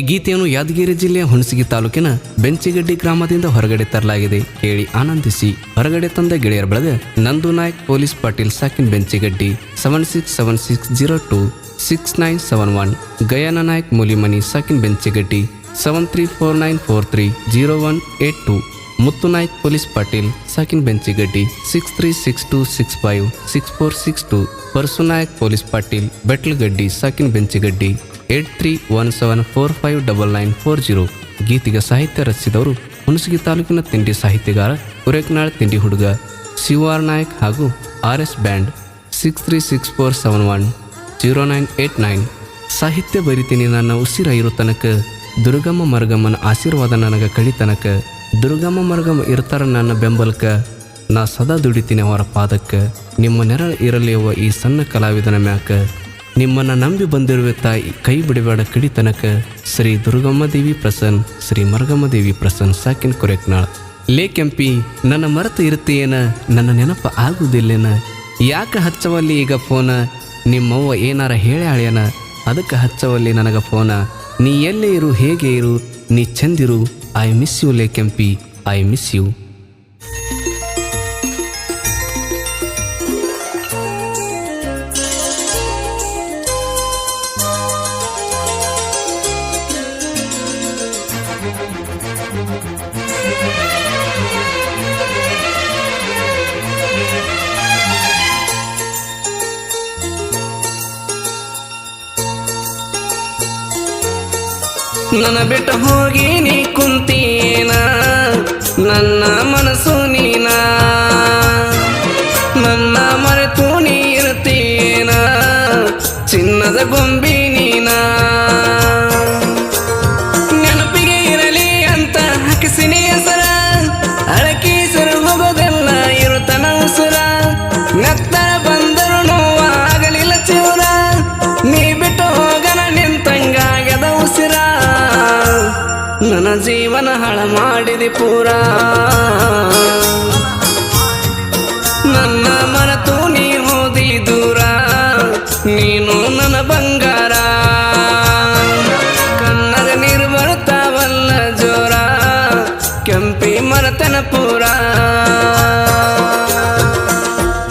ಈ ಗೀತೆಯನ್ನು ಯಾದಗಿರಿ ಜಿಲ್ಲೆಯ ಹುಣಸಗಿ ತಾಲೂಕಿನ ಬೆಂಚಿಗಡ್ಡಿ ಗ್ರಾಮದಿಂದ ಹೊರಗಡೆ ತರಲಾಗಿದೆ. ಕೇಳಿ ಆನಂದಿಸಿ. ಹೊರಗಡೆ ತಂದ ಗೆಳೆಯರ ಬಳಗ ನಂದು ನಾಯಕ್ ಪೊಲೀಸ್ ಪಾಟೀಲ್ ಸಾಕಿನ್ ಬೆಂಚಿಗಡ್ಡಿ 7676026971 ಗಯಾನ ನಾಯಕ್ ಮೂಲಿಮನಿ ಸಾಕಿನ್ ಬೆಂಚಿಗಡ್ಡಿ 7349430182 ಮುತ್ತು ನಾಯಕ್ ಪೊಲೀಸ್ ಪಾಟೀಲ್ ಸಾಕಿನ್ ಬೆಂಚಿಗಡ್ಡಿ 6362656462 ಪರಸು ನಾಯಕ್ ಪೊಲೀಸ್ ಪಾಟೀಲ್ ಬೆಟ್ಲಗಡ್ಡಿ ಸಾಕಿನ್ ಬೆಂಚಿಗಡ್ಡಿ 8317459940. ಗೀತೆಗೆ ಸಾಹಿತ್ಯ ರಚಿಸಿದವರು ಹುಣಸಗಿ ತಾಲೂಕಿನ ತಿಂಡಿ ಸಾಹಿತ್ಯಗಾರ ಕುರೇಕ್ನಾಳ್ ತಿಂಡಿ ಹುಡುಗ ಶಿವಾರ್ ನಾಯಕ್ ಹಾಗೂ RS ಬ್ಯಾಂಡ್ 6364710989. ಸಾಹಿತ್ಯ ಬರಿತೀನಿ ನನ್ನ ಉಸಿರ ಇರು ತನಕ, ದುರ್ಗಮ್ಮ ಮರಗಮ್ಮನ ಆಶೀರ್ವಾದ ನನಗ ಕಳಿತನಕ, ದುರ್ಗಮ್ಮ ಮರಗಮ್ಮ ಇರ್ತಾರ ನನ್ನ ಬೆಂಬಲಕ, ನಾ ಸದಾ ದುಡಿತೀನಿ ಅವರ ಪಾದಕ್ಕ, ನಿಮ್ಮ ನೆರಳು ಇರಲಿ ಅವ ಈ ಸಣ್ಣ ಕಲಾವಿದನ ಮ್ಯಾಕ, ನಿಮ್ಮನ್ನು ನಂಬಿ ಬಂದಿರುವೆ ತಾಯಿ ಕೈ ಬಿಡಬೇಡ ಕಡಿತನಕ, ಶ್ರೀ ದುರ್ಗಮ್ಮ ದೇವಿ ಪ್ರಸನ್ನ, ಶ್ರೀ ಮರಗಮ್ಮ ದೇವಿ ಪ್ರಸನ್ನ ಸಾಕಿನ್ ಕೊರೆಕ್ನಾಳ್. ಲೇ ಕೆಂಪಿ ನನ್ನ ಮರೆತು ಇರುತ್ತೀಯೇನ, ನನ್ನ ನೆನಪ ಆಗುವುದಿಲ್ಲೇನ, ಯಾಕೆ ಹಚ್ಚವಲ್ಲಿ ಈಗ ಫೋನ, ನಿಮ್ಮವ್ವ ಏನಾರ ಹೇಳಿ ಆಳ್ಯನ, ಅದಕ್ಕೆ ಹಚ್ಚವಲ್ಲಿ ನನಗ ಫೋನ, ನೀ ಎಲ್ಲೇ ಇರು ಹೇಗೆ ಇರು ನೀ ಚಂದಿರು, ಐ ಮಿಸ್ ಯು ಲೇ ಕೆಂಪಿ, ಐ ಮಿಸ್ ಯು. ನನ್ನ ಬಿಟ್ಟು ಹೋಗಿ ನೀ ಕುಂತೀನ, ನನ್ನ ಮನಸ್ಸು ನೀನ, ನನ್ನ ಮರೆತು ನೀ ಇರ್ತೀನ, ಚಿನ್ನದ ಗೊಂಬಿ ನೀನ, ನೆನಪಿಗೆ ಇರಲಿ ಅಂತ ಹಾಕಿಸಿನಿ ಹೆಸರ, ಅಳಕೀಸರು ಹೋಗೋದೆಲ್ಲ ಇರುತ್ತನ ಉಸುರ, ನತ್ತ ಬಂದರು ನೋವಾಗಲಿಲ್ಲ ಚಿವುರ, ನೀ ಬಿಟ್ಟು ಹೋಗನ ನಿಂತಂಗಾಗದ ಉಸಿರ, ನನ್ನ ಜೀವನ ಹಾಳ ಮಾಡಿದಿ ಪೂರ, ನನ್ನ ಮರೆತು ನೀ ಹೋದಿ ದೂರ, ನೀನು ನನ್ನ ಬಂಗಾರ, ಕಣ್ಣದ ನೀರು ಬರುತ್ತಾವಲ್ಲ ಜೋರ, ಕೆಂಪಿ ಮರತನ ಪೂರ.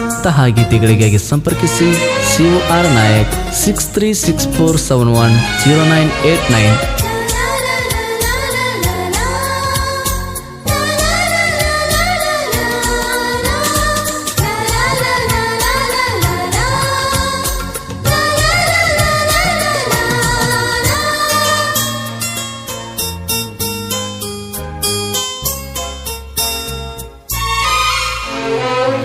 ಇಂತಹ ಗೀತೆಗಳಿಗಾಗಿ ಸಂಪರ್ಕಿಸಿ COR ನಾಯಕ್ 6364710989.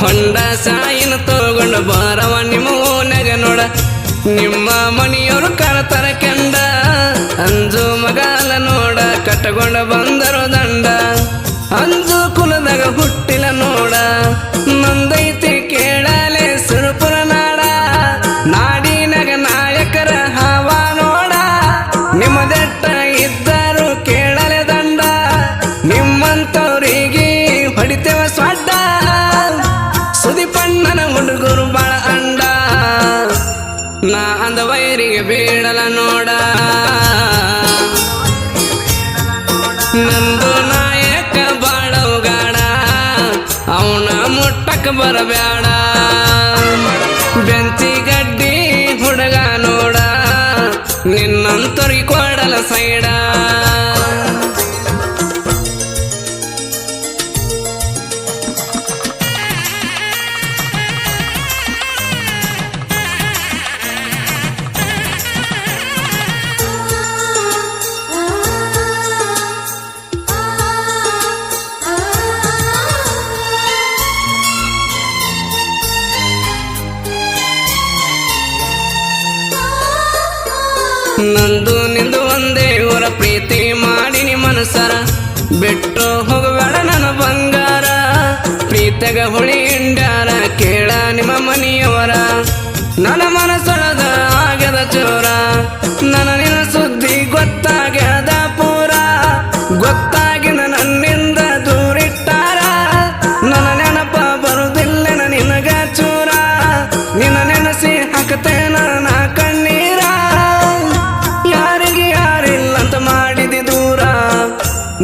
ಹೊಂಡ ಸಾಯಿನ ತಗೊಂಡು ಬಾರವ ನಿಮ್ಮ ಓನ್ಯಾಗ ನೋಡ, ನಿಮ್ಮ ಮಣಿಯವರು ಕರತರ ಕೆಂಡ, ಅಂಜು ಮಗಾಲ ನೋಡ ಕಟ್ಟಗೊಂಡ ಬಂದರು ದಂಡ, ಅಂಜು ಕುಲದಾಗ ಹುಟ್ಟಿಲ ನೋಡ, ನಂದೈತಿ ಕೇಳಲೆ ಸುರಪುರ ನಾಡ, ನಾಡಿನಾಗ ನಾಯಕರ ಹಾವ ನೋಡ, ನಿಮ್ಮದೆಟ್ಟ ಇದ್ದರು ಕೇಳಲೆ ದಂಡ, ನಿಮ್ಮಂತವ್ರಿಗೆ ಹೊಡಿತೇವ ಸ್ವಾಡ್ಡ, ಸುದಿಪಣ್ಣನ ಹುಡುಗರು ಬಾಳ ಅಂಡ, ನಾ ಅಂದ ವೈರಿಗೆ ಬೀಳಲ ನೋಡ, ನಂದು ನಾಯಕ ಬಾಳ ಉಗಾಡ, ಅವನ ಮುಟ್ಟಕ್ಕೆ ಬರಬ್ಯಾಡ, ಬೆಂಚಿಗಡ್ಡಿ ಹುಡುಗ ನೋಡ, ನಿನ್ನಂತರಿಗೆ ಕೊಡಲ ಸೈಡ. ನಂದು ನಿಂದು ಒಂದೇ ಊರ ಪ್ರೀತಿ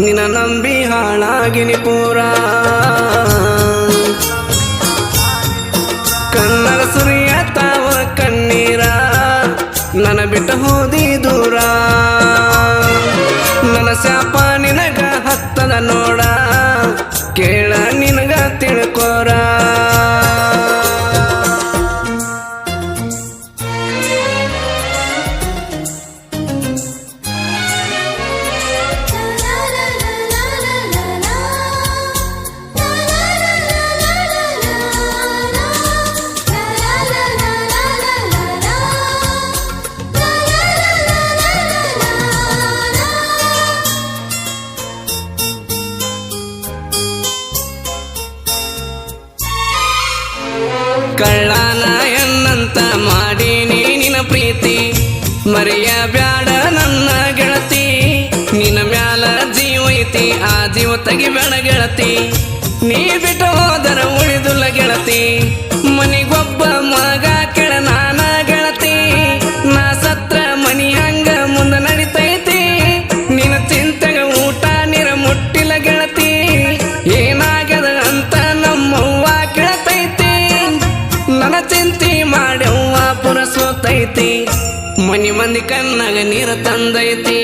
ನಿನ ನಂಬಿ ಹಾಳಾಗಿನಿ ಪೂರ ಕನ್ನಡ ಸುರಿಯ ತಾವ ಕಣ್ಣೀರ ನನ್ನ ಬಿಟ್ಟು ಹೋದಿ ದೂರ ನನ್ನ ಶಾಪ ನಿನಗ ಹತ್ತದ ನೋಡ ಕೇಳ ನಿನಗ ತಿಳ್ಕೋರ ಕಳ್ಳನ ಎನ್ನಂತ ಮಾಡೀನಿ ನಿನ ಪ್ರೀತಿ ಮರೆಯ ಬ್ಯಾಡ ನನ್ನ ಗೆಳತಿ ನಿನ್ನ ಮ್ಯಾಲ ಜೀವ ಐತಿ ಆ ಜೀವ ತೆಗಿಬೇಡ ಗೆಳತಿ ನೀ ಬಿಟ್ಟು ಹೋದರ ಉಳಿದುಲ್ಲ ಗೆಳತಿ ಮನಿಗೊಬ್ಬ ಮಗ ಕೆಳ ನಾನ ಗೆಳತಿ ನಾ ಸತ್ರ ಮನಿ ಹಂಗ ಮುಂದ ನಡಿತೈತಿ ನಿನ್ನ ಚಿಂತೆಗ ಊಟ ನೀರ ಮುಟ್ಟಿಲ್ಲ ಗೆಳತಿ ಏನಾಗದ ಅಂತ ನಮ್ಮವ್ವ ಕೇಳತೈತಿ ನನ್ನ ಚಿಂತೆ ಮಾಡ್ಯವ್ವ ಪುರಸೋತೈತಿ ಮನಿ ಮಂದಿ ಕಣ್ಣಾಗ ನೀರ ತಂದೈತಿ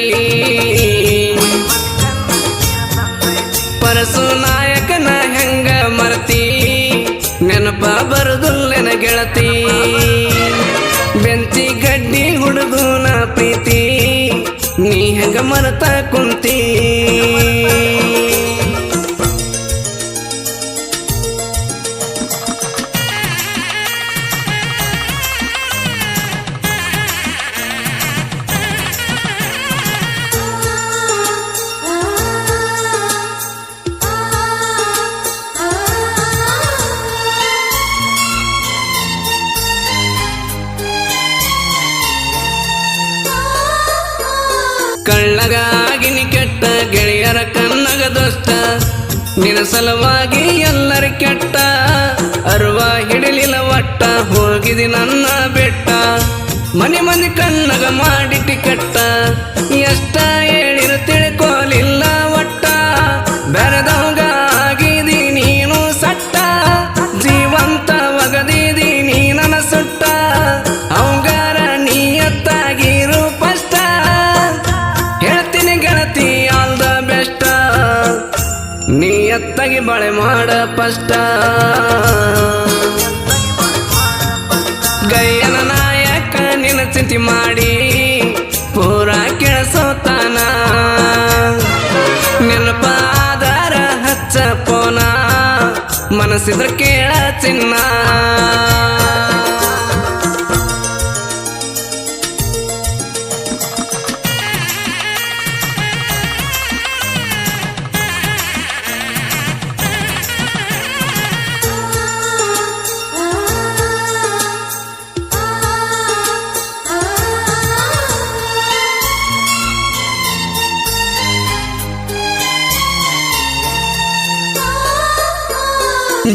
ಪರಸು ನಾಯಕನ ಹೆಂಗ ಮರತಿ ನೆನಪ ಬರುದುಲ್ಲೆನ ಗೆಳತಿ ಬೆಂಚಿ ಗಡ್ಡಿ ಹುಡುಗನ ಪ್ರೀತಿ ನೀ ಹೆಂಗ ಮರತ ಕುಂತಿ ಕಳ್ಳಗಾಗಿನಿ ಕೆಟ್ಟ ಗೆಳೆಯರ ಕನ್ನಗ ದೋಸ್ತ ನಿನ್ನ ಸಲುವಾಗಿ ಎಲ್ಲರ ಕೆಟ್ಟ ಅರುವ ಹಿಡಿಲಿಲ್ಲ ಒಟ್ಟ ಹೋಗಿದಿ ನನ್ನ ಬೆಟ್ಟ ಮನೆ ಮಂದಿ ಕನ್ನಗ ಮಾಡಿಟ್ಟಿ ಕೆಟ್ಟ ಎಷ್ಟ ಹೇಳಿರ ತಿಳ್ಕೋಲಿಲ್ಲ ಒಟ್ಟ ಬೆರೆದವಗ ಆಗಿದಿ ನೀನು ಸಟ್ಟ ಜೀವಂತ ಒಗದಿದಿ ನೀ ನನ್ನ ಸುಟ್ಟ ಅವಂಗಾರ ನೀಯತ್ತಾಗಿರು ಪಷ್ಟ ಹೇಳ್ತೀನಿ ಗೆಳತಿ ಆಲ್ ದ ಬೆಸ್ಟ್ ನೀಯತ್ತಾಗಿ ಬಾಳೆ ಮಾಡ ಪಷ್ಟ ಗಯ್ಯನ ನಾಯಕ ನಿನ್ನ ಚಿಂತೆ ಮಾಡಿ ಪೂರ ಕೆಳಸೋತಾನ ನೆನಪ ಆಧಾರ ಹಚ್ಚ ಪೋನ ಮನಸ್ಸಿದ್ರ ಕೇಳ ಚಿನ್ನ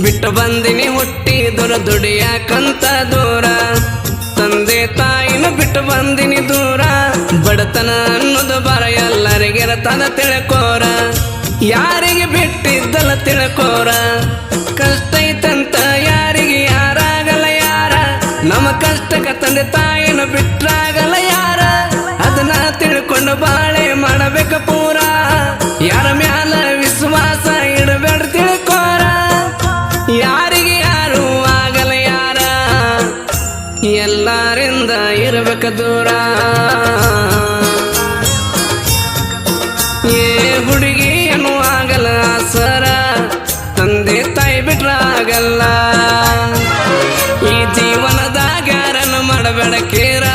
ಬಿಟ್ಟು ಬಂದಿನಿ ಹುಟ್ಟಿ ದುಡಿಯಾಕಂತ ದೂರ ತಂದೆ ತಾಯಿನ ಬಿಟ್ಟು ಬಂದಿನಿ ದೂರ ಬಡತನ ಅನ್ನೋದು ಬರ ಎಲ್ಲರಿಗಿರತನ ತಿಳ್ಕೋರ ಯಾರಿಗೆ ಬಿಟ್ಟಿದ್ದಲ್ಲ ತಿಳ್ಕೋರ ಕಷ್ಟ ಐತಂತ ಯಾರಿಗೆ ಯಾರಾಗಲ್ಲ ಯಾರ ನಮ್ಮ ಕಷ್ಟಕ್ಕೆ ತಂದೆ ತಾಯಿನ ಬಿಟ್ರಾಗಲ್ಲ ಯಾರ ಅದನ್ನ ತಿಳ್ಕೊಂಡು ಬಾಳೆ ಮಾಡಬೇಕ ಪೂರ ಯಾರ ಮ್ಯಾಲ ವಿಶ್ವಾಸ ಇಡಬೇಡ ತಿಳ್ಕೋರ ಯಾರಿಗೆ ಯಾರು ಆಗಲ್ಲ ಯಾರ ಎಲ್ಲರಿಂದ ಇರಬೇಕ ದೂರ ಏ ಹುಡುಗಿ ಏನು ಆಗಲ್ಲ ಸರ ತಂದೆ ತಾಯಿ ಬಿಟ್ರ ಆಗಲ್ಲ ಈ ಜೀವನದಾಗ ಯಾರನ್ನು ಮಾಡಬೇಡ ಕೇರ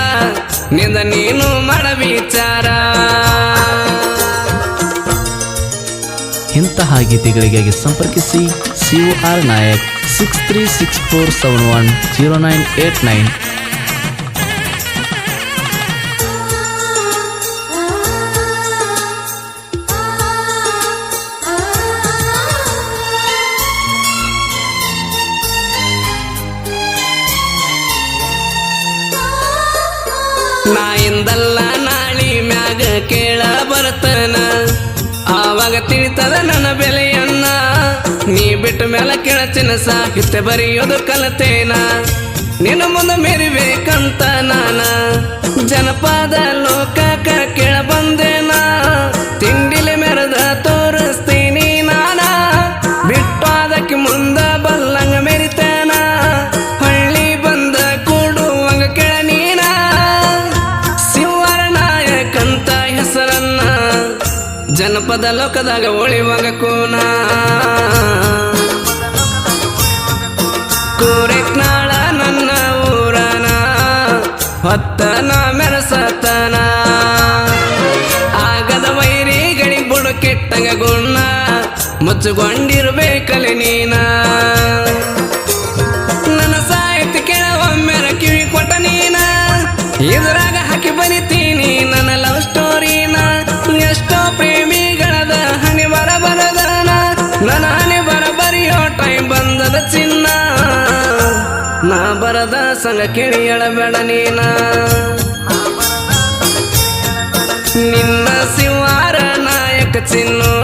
ನಿಂದ ನೀನು ಮಾಡ ವಿಚಾರ ಇಂತಹ ಗೀತೆಗಳಿಗಾಗಿ ಸಂಪರ್ಕಿಸಿ COR ನಾಯಕ್ 6364710989. ನಾಯಿಂದಲ್ಲ ನಾಳಿ ಮ್ಯಾಗ ಕೇಳ ಬರ್ತನ ಆವ ಅವಾಗ ತಿಳಿತದ ನನ್ನ ಬೆಲೆಯನ್ನ. ನೀ ಬಿಟ್ಟ ಮೇಲೆ ಕೇಳಚಿನ ಸಾಹಿತ್ಯ ಬರೆಯೋದು ಕಲತೇನ. ನಿನ್ನ ಮುಂದೆ ಮೆರಿಬೇಕಂತ ನಾನ ಜನಪದ ಲೋಕಕ್ಕ ಕೇಳ ಬಂದೇನ. ತಿಂಡಿಲಿ ಮೆರೆದ ತೋರಿಸ್ತೀನಿ ನಾನ, ಬಿಟ್ಟು ಅದಕ್ಕೆ ಮುಂದ ಬಲ್ಲಂಗ ಮೆರಿತೇನ. ಹಳ್ಳಿ ಬಂದ ಕೂಡುವಂಗ ಕೇಳ ನೀನ, ಶಿವರ ನಾಯಕಂತ ಹೆಸರನ್ನ ಜನಪದ ಲೋಕದಾಗ ಉಳಿವಂಗ ಕೂನ. ಕೂರೆಕ್ನಾಳ ನನ್ನ ಊರನ ಹೊತ್ತನ ಮೆರಸತನ. ಆಗದ ವೈರಿಗಳಿಗೆ ಬುಡು ಕೆಟ್ಟಂಗ ಗುಣ ಮುಚ್ಚುಕೊಂಡಿರ್ಬೇಕಲೆ ನೀನ. ನನ್ನ ಸಾಹಿತ್ಯ ಕೇಳೊಮ್ಮೆರ ಕಿವಿ ಕೊಟ್ಟ ನೀನ, ಇದ್ರಾಗ ಹಾಕಿ ಬರಿತೀನಿ ನನ್ನ ಲವ್ ಸ್ಟೋರಿನ. ಎಷ್ಟೋ ಪ್ರೇಮಿಗಳದ ಹಣಿ ಬರಬರದನ, ನನ್ನ ಹಣಿ ಬರಿಯೋ ಟೈಮ್ ಬಂದದ ಚಿನ್ನ. ನಾ ಬರದ ಸಂಗ ಕೇಳಿ ಎಳಬೇಡ ನೀನ. ನಿನ್ನ ಶಿವಾರ ನಾಯಕ ಚಿನ್ನು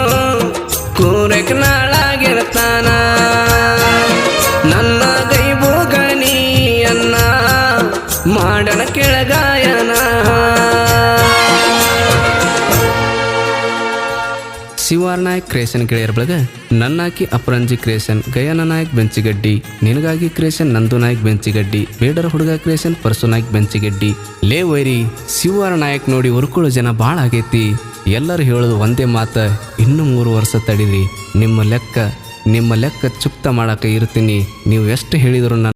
ಕೂರೆಕ್ ನಾಳಾಗಿರ್ತಾನ. ನನ್ನ ಗೈಬುಗಣಿಯನ್ನ ಮಾಡಣ ಕೆಳಗಾಯನ. ಶಿವಾರ್ ನಾಯಕ್ ಕ್ರಿಯೇಷನ್ ಗೆಳೆಯರ ಬಳಗ ನನ್ನಾಕಿ ಅಪರಂಜಿ ಕ್ರಿಯೇಷನ್, ಗಯಾನ ನಾಯಕ್ ಬೆಂಚಿಗಡ್ಡಿ, ನಿನಗಾಗಿ ಕ್ರಿಯೇಷನ್ ನಂದು ನಾಯಕ್ ಬೆಂಚಿಗಡ್ಡಿ, ಬೇಡರ ಹುಡುಗ ಕ್ರಿಯೇಷನ್ ಪರ್ಸು ನಾಯಕ್ ಬೆಂಚಿಗಡ್ಡಿ. ಲೇ ವೈರಿ ಶಿವಾರ್ ನಾಯಕ್ ನೋಡಿ ಉರ್ಕೊಳ್ಳೋ ಜನ ಭಾಳ ಆಗೈತಿ. ಎಲ್ಲರೂ ಹೇಳೋದು ಒಂದೇ ಮಾತ, ಇನ್ನೂ 3 ವರ್ಷ ತಡೀರಿ, ನಿಮ್ಮ ಲೆಕ್ಕ ಚುಕ್ತ ಮಾಡಕ್ಕೆ ಇರ್ತೀನಿ. ನೀವು ಎಷ್ಟು ಹೇಳಿದ್ರು